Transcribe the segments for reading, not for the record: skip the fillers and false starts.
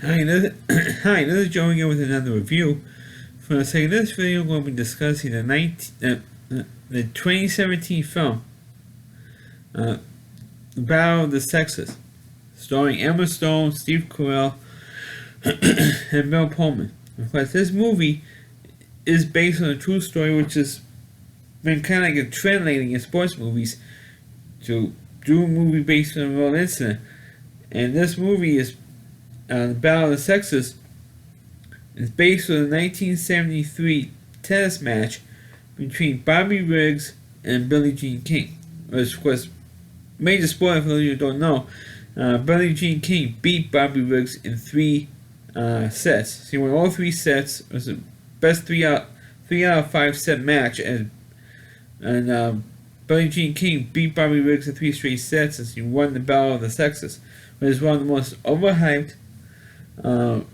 Hi, hi, this is Joe again with another review. For the sake of this video, we'll be discussing the 2017 film, uh, Battle of the Sexes, starring Emma Stone, Steve Carell, and Bill Pullman. Of course, this movie is based on a true story, which has been kind of like a trend lately in sports movies to do a movie based on a real incident. And this movie is the Battle of the Sexes is based on a 1973 tennis match between Bobby Riggs and Billie Jean King. Which was major spoiler for those of you who don't know. Billie Jean King beat Bobby Riggs in three sets. She won all three sets. It was the best three out of 5 set match, and Billie Jean King beat Bobby Riggs in 3 straight sets, and she won the Battle of the Sexes. It was one of the most overhyped, not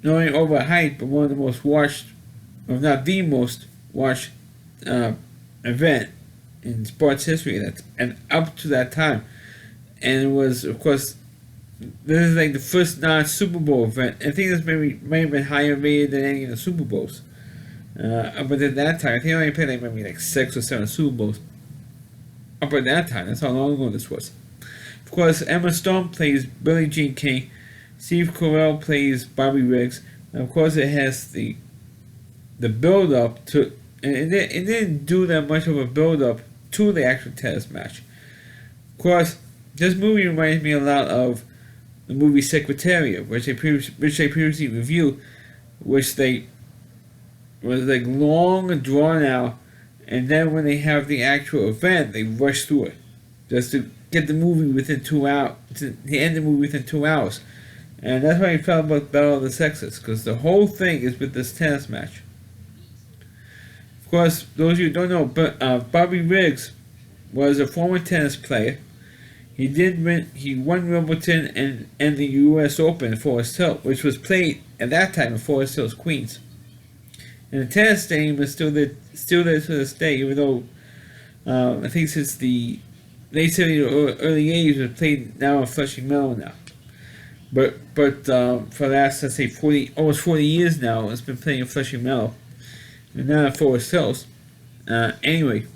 only overhyped, but one of the most watched, if not the most watched, event in sports history. And up to that time, and it was, of course, this is like the first non-Super Bowl event. I think this may have been higher rated than any of the Super Bowls. But at that time, I think I only played maybe 6 or 7 Super Bowls. Up at that time, that's how long ago this was. Of course, Emma Stone plays Billie Jean King. Steve Carell plays Bobby Riggs. And of course, it has the build-up to... And it didn't do that much of a build-up to the actual tennis match. Of course, this movie reminds me a lot of the movie Secretariat, which I previously reviewed, which they was like long and drawn out, and then when they have the actual event, they rush through it just to get the movie within 2 hours, to end the movie within 2 hours. And that's why I felt about Battle of the Sexes, because the whole thing is with this tennis match. Of course, those of you who don't know, but Bobby Riggs was a former tennis player. He won Wimbledon and the U.S. Open at Forest Hill, which was played at that time in Forest Hills, Queens. And the tennis stadium is still there to this day, even though I think since the late 70s or early 80s, it's played now in Flushing Meadow now. But for the last, let's say, almost 40 years now, it's been playing in Flushing Meadow, and now in Forest Hills. Anyway,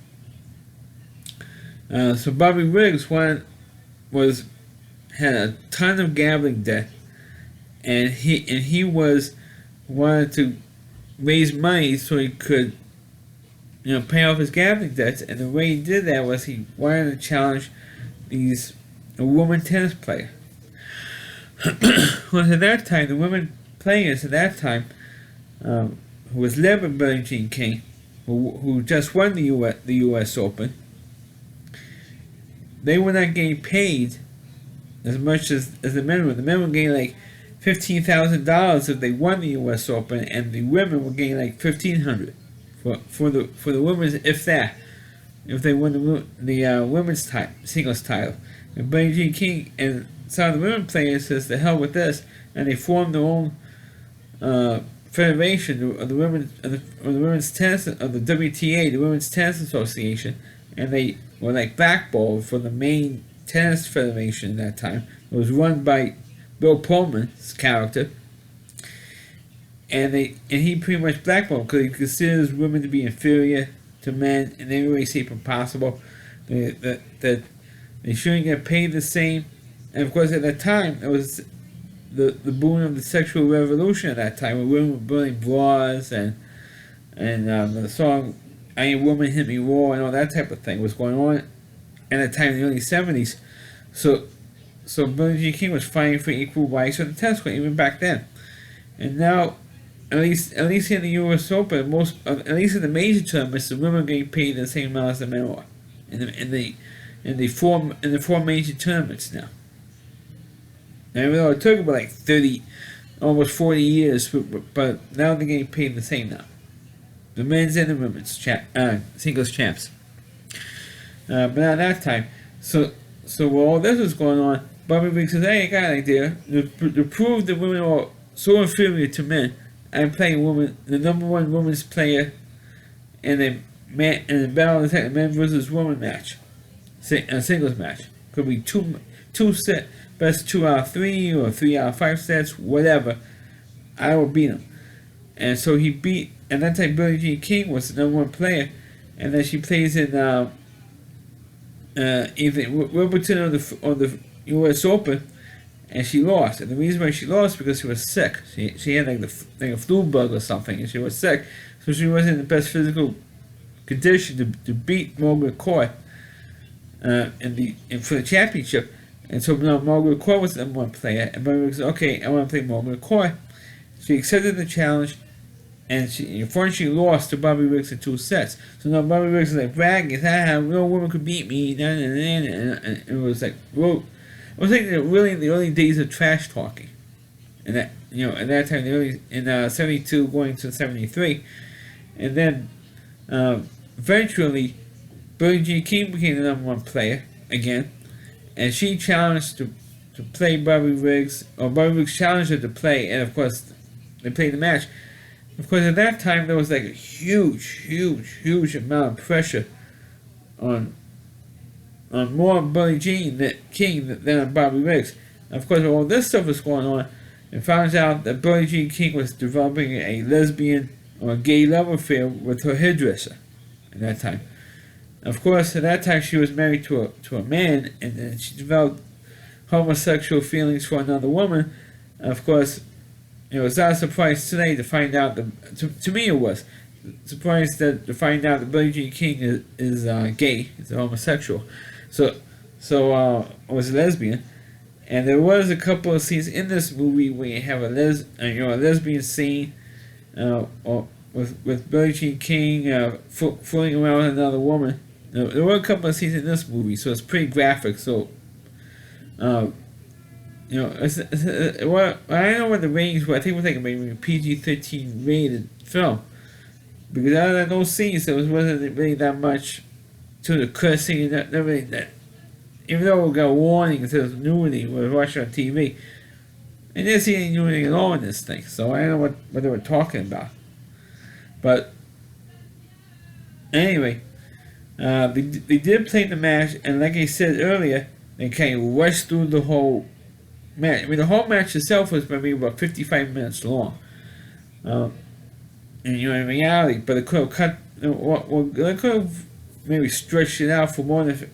so Bobby Riggs had a ton of gambling debt, and he wanted to raise money so he could, pay off his gambling debts. And the way he did that was he wanted to challenge a woman tennis player. Well, at that time, the women players at that time, who was led by Billie Jean King, who just won the U.S. Open, they were not getting paid as much as the men were. The men were getting like $15,000 if they won the U.S. Open, and the women were getting like $1,500 for the women's, if they won the women's singles title. And Billie Jean King and some of the women players says, "The hell with this," and they formed their own federation of the women's tennis of the WTA, the Women's Tennis Association, and they were like blackballed for the main tennis federation at that time. It was run by Bill Pullman's character, and he pretty much blackballed because he considers women to be inferior to men in every way, shape, or possible. That they shouldn't get paid the same. And of course, at that time, it was the boom of the sexual revolution. At that time, where women were burning bras and the song "I Ain't Woman Hit Me Raw" and all that type of thing was going on at that time in the early 70s. So Billie Jean King was fighting for equal rights on the tennis court even back then. And now, at least in the U.S. Open, at least in the major tournaments, the women are getting paid the same amount as the men are in the four major tournaments now. And even though it took about like 30, almost 40 years, but now they're getting paid the same now. The men's and the women's singles champs. But not that time. So while all this was going on, Bobby Riggs says, "Hey, I got an idea. To prove that women are so inferior to men, I'm playing the number one women's player in the Battle of the Men versus Women match, a singles match. Could be two best 2 out of 3 or 3 out of 5 sets, whatever, I will beat him. And so he beat, at that time Billie Jean King was the #1 player, and then she plays in either Wimbledon or the U.S. Open, and she lost. And the reason why she lost because she was sick. She had like a flu bug or something, and she was sick, so she wasn't in the best physical condition to beat Margaret Court for the championship. And so now Margaret Court was the #1 player, and Bobby Riggs said, "Okay, I want to play Margaret Court." She accepted the challenge, and she unfortunately lost to Bobby Riggs in 2 sets. So now Bobby Riggs is like bragging, no woman could beat me, and it was like, well, I was thinking really in the early days of trash talking, and that at that time, in 72 going to 73, and then eventually Billie Jean King became the #1 player again, and she challenged to play Bobby Riggs, or Bobby Riggs challenged her to play, and of course they played the match. Of course, at that time there was like a huge amount of pressure on more Billie Jean King than on Bobby Riggs. And of course, all this stuff was going on, and found out that Billie Jean King was developing a lesbian or a gay love affair with her hairdresser at that time. Of course, at that time she was married to a man, and then she developed homosexual feelings for another woman. And of course, it's not a surprise today to find out that, to me it was surprised to find out that Billie Jean King is gay, is a homosexual. So was a lesbian, and there was a couple of scenes in this movie where you have a lesbian scene, with Billie Jean King fooling around with another woman. There were a couple of scenes in this movie, so it's pretty graphic. So, I don't know what the ratings were. I think it was like maybe a PG-13 rated film, because out of those scenes, there wasn't really that much to the cursing and not really that. Even though we got warnings, there was nudity when we were watching on TV, and didn't see any nudity at all in this thing. So I don't know what they were talking about. But anyway, they did play the match, and like I said earlier, they kind of rushed through the whole match. I mean, the whole match itself was maybe about 55 minutes long. And in reality, but they could have cut. They could have maybe stretched it out for more than.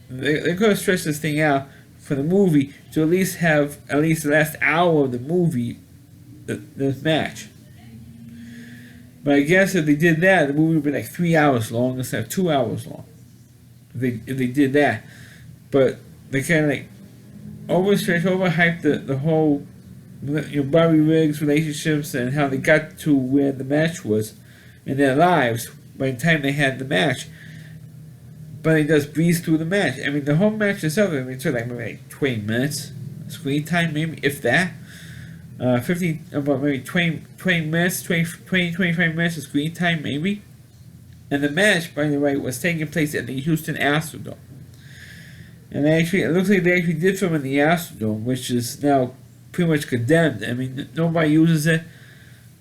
They could have stretched this thing out for the movie to at least have the last hour of the movie, this match. But I guess if they did that, the movie would be like 3 hours long instead of 2 hours long. If they did that, but they kind of like overhyped the whole, Bobby Riggs relationships and how they got to where the match was in their lives by the time they had the match. But they just breezed through the match. I mean, the whole match itself, it took maybe 20 minutes screen time, maybe if that. About maybe 20 minutes, 25 minutes of screen time, maybe. And the match, by the way, was taking place at the Houston Astrodome. And it looks like they actually did film in the Astrodome, which is now pretty much condemned. I mean, nobody uses it.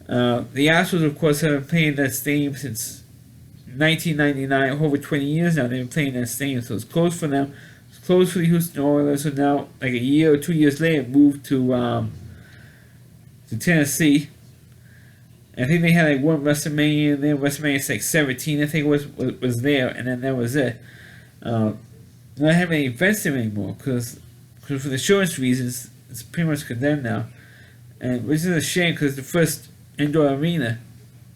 The Astros, of course, have been playing that stadium since 1999, over 20 years now. They've been playing that stadium, so it's closed for them. It's closed for the Houston Oilers, so now, like a year or 2 years later, moved to Tennessee. I think they had like one WrestleMania there. WrestleMania like 17, I think was there, and then that was it. Not having any events there anymore because for the insurance reasons, it's pretty much condemned now, and which is a shame because the first indoor arena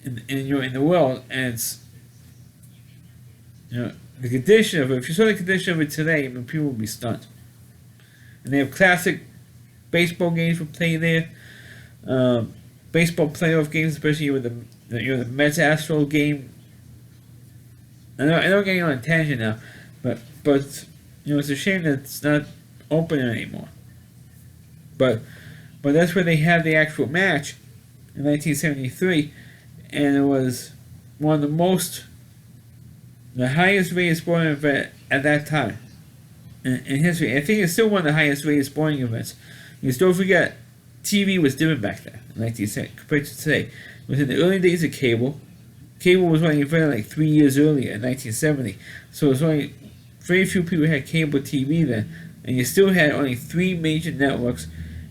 in the world, and it's the condition of it. If you saw the condition of it today, I mean, people would be stunned. And they have classic baseball games for play there. Baseball playoff games, especially with the Mets Astro game. I know I'm getting on a tangent now, but it's a shame that it's not open anymore. But that's where they had the actual match in 1973, and it was one of the highest rated sporting event at that time in history. I think it's still one of the highest rated sporting events. Because don't forget, TV was different back then in 1970 compared to today. It was in the early days of cable. Cable was only invented like 3 years earlier in 1970. So it was only very few people had cable TV then. and you still had only 3 major networks,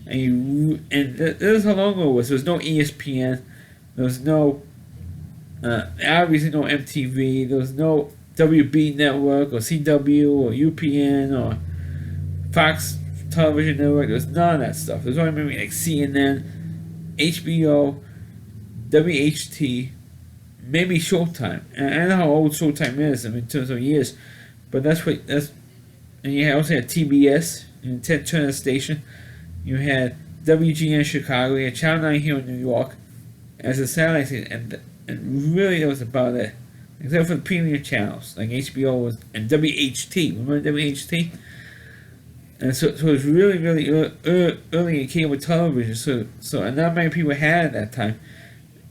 and this is how long ago it was. There was no ESPN, there was no obviously no MTV, there was no WB network or CW or UPN or Fox Television Network. There was none of that stuff. There was only maybe like CNN, HBO, WHT, maybe Showtime. And I don't know how old Showtime is, I mean, in terms of years, but and you also had TBS, Ted Turner Station. You had WGN Chicago, you had Channel 9 here in New York as a satellite station, and really that was about it. Except for the premium channels, like HBO and WHT. Remember WHT? And so it was really, really early in cable television. So and not many people had it at that time.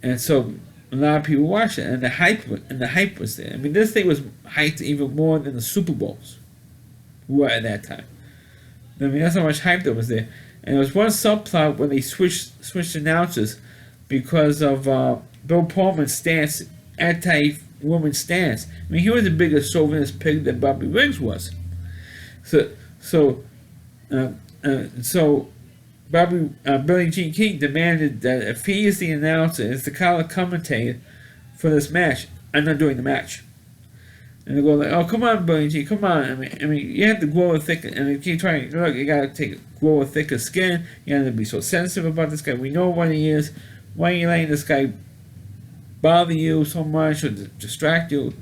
And so a lot of people watched it, and the hype was there. I mean, this thing was hyped even more than the Super Bowls were at that time. I mean, that's how much hype that was there. And there was one subplot when they switched announcers because of Bill Pullman's stance, anti-woman stance. I mean, he was a bigger chauvinist pig than Bobby Riggs was. So Billie Jean King demanded that if he is the announcer, is the color commentator for this match, I'm not doing the match. And they go like, "Oh, come on, Billie Jean, come on! I mean, you have to grow a thicker, and they keep trying. Look, you gotta grow a thicker skin. You gotta be so sensitive about this guy. We know what he is. Why are you letting this guy bother you so much or distract you?"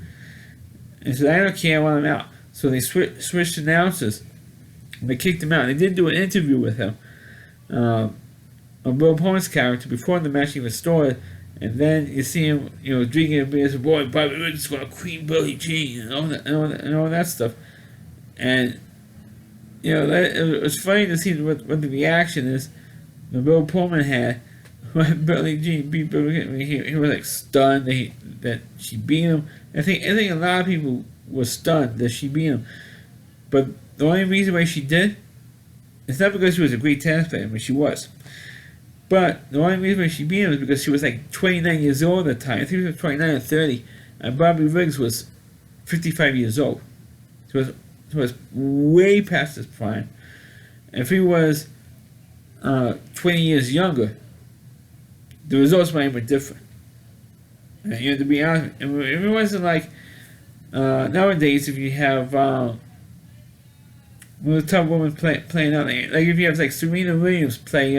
And he said, "I don't care. I want him out." So they switched announcers. And they kicked him out. They did do an interview with him, of Bill Pullman's character before the match even started. And then you see him, drinking a beer. And says, "Boy, Bobby Riggs is gonna queen Billie Jean," and all that stuff. And it was funny to see what the reaction is that Bill Pullman had when Billie Jean beat Billie Jean. I mean, he was like stunned that she beat him. I think a lot of people were stunned that she beat him. But the only reason why she did, it's not because she was a great tennis player. I mean, she was. But the only reason why she beat him is because she was like 29 years old at the time. I think she was 29 or 30. And Bobby Riggs was 55 years old. So it was way past his prime. If he was 20 years younger, the results might have been different. To be honest, if it wasn't like nowadays, if you have the top woman playing out, like if you have like Serena Williams play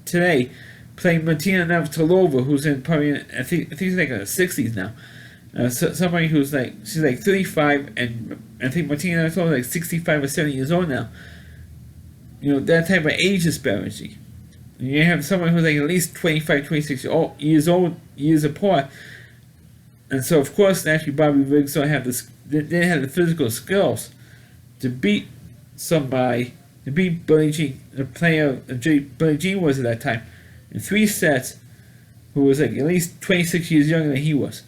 today, playing Martina Navratilova, who's in probably I think she's like in her 60s now. Somebody who's like she's like 35, and I think Martina Navratilova is like 65 or 70 years old now. That type of age disparity. You have someone who's like at least 25, 26 years apart. And so, of course, naturally, Bobby Riggs didn't have the physical skills to beat somebody, to beat Billie Jean, the player Billie Jean was at that time, in 3 sets, who was like at least 26 years younger than he was.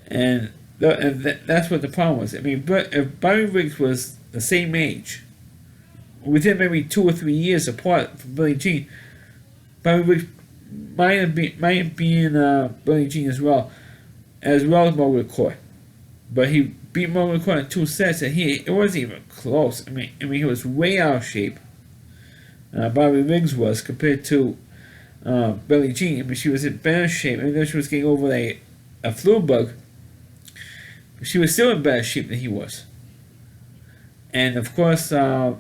And that's what the problem was. I mean, if Bobby Riggs was the same age, within maybe 2 or 3 years apart from Billie Jean, Bobby Riggs might have been Billie Jean as well as Morgan McCoy. But he beat Morgan McCoy in 2 sets, and it wasn't even close. I mean, he was way out of shape. Bobby Riggs was compared to Billie Jean. I mean, she was in better shape. I mean, she was getting over a flu bug. But she was still in better shape than he was. And of course, and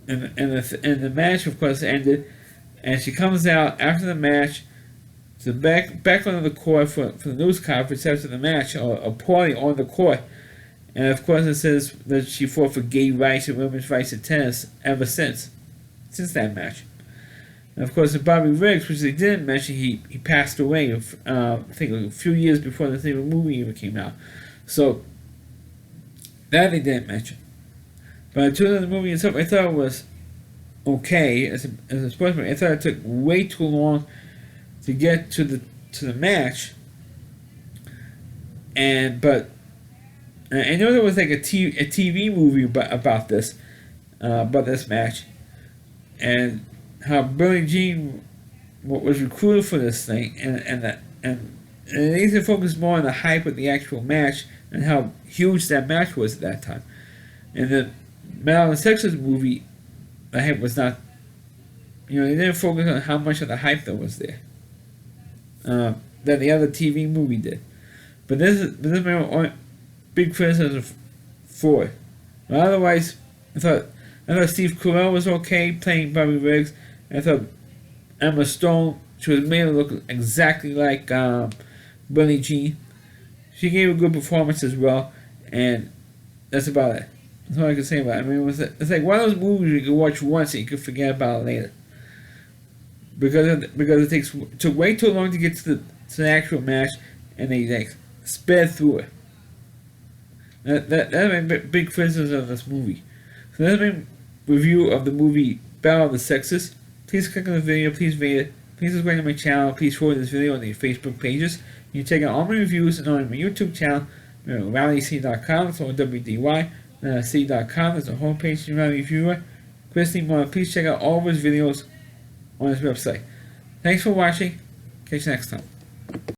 the match, of course, ended. And she comes out after the match to the back onto the court for the news conference after the match, or a party on the court. And of course it says that she fought for gay rights and women's rights in tennis ever since that match. And of course, Bobby Riggs, which they didn't mention, he passed away, I think a few years before the movie even came out. So that they didn't mention. But in terms of the movie itself, I thought it was okay as a sportsman. I thought it took way too long to get to the match, but I know there was like a TV movie about this match, and how Billie Jean was recruited for this thing, and they need to focus more on the hype of the actual match and how huge that match was at that time, and Battle of the Sexes movie, the hype was not. They didn't focus on how much of the hype that was there. That the other TV movie did. But this is my only big criticism for it. But otherwise, I thought Steve Carell was okay playing Bobby Riggs. I thought Emma Stone, she was made to look exactly like Billie Jean. She gave a good performance as well, and that's about it. That's all I can say about it. I mean, it's like one of those movies you can watch once and you can forget about it later. Because it took way too long to get to the actual match, and they like sped through it. That's my big criticism of this movie. So that's my review of the movie Battle of the Sexes. Please click on the video, please rate it, please subscribe to my channel, please forward this video on your Facebook pages. You can check out all my reviews on my YouTube channel, RallyC.com, it's on WDY, C.com, there's a homepage to Rally Reviewer. Christy Moore, please check out all of his videos on his website. Thanks for watching, catch you next time.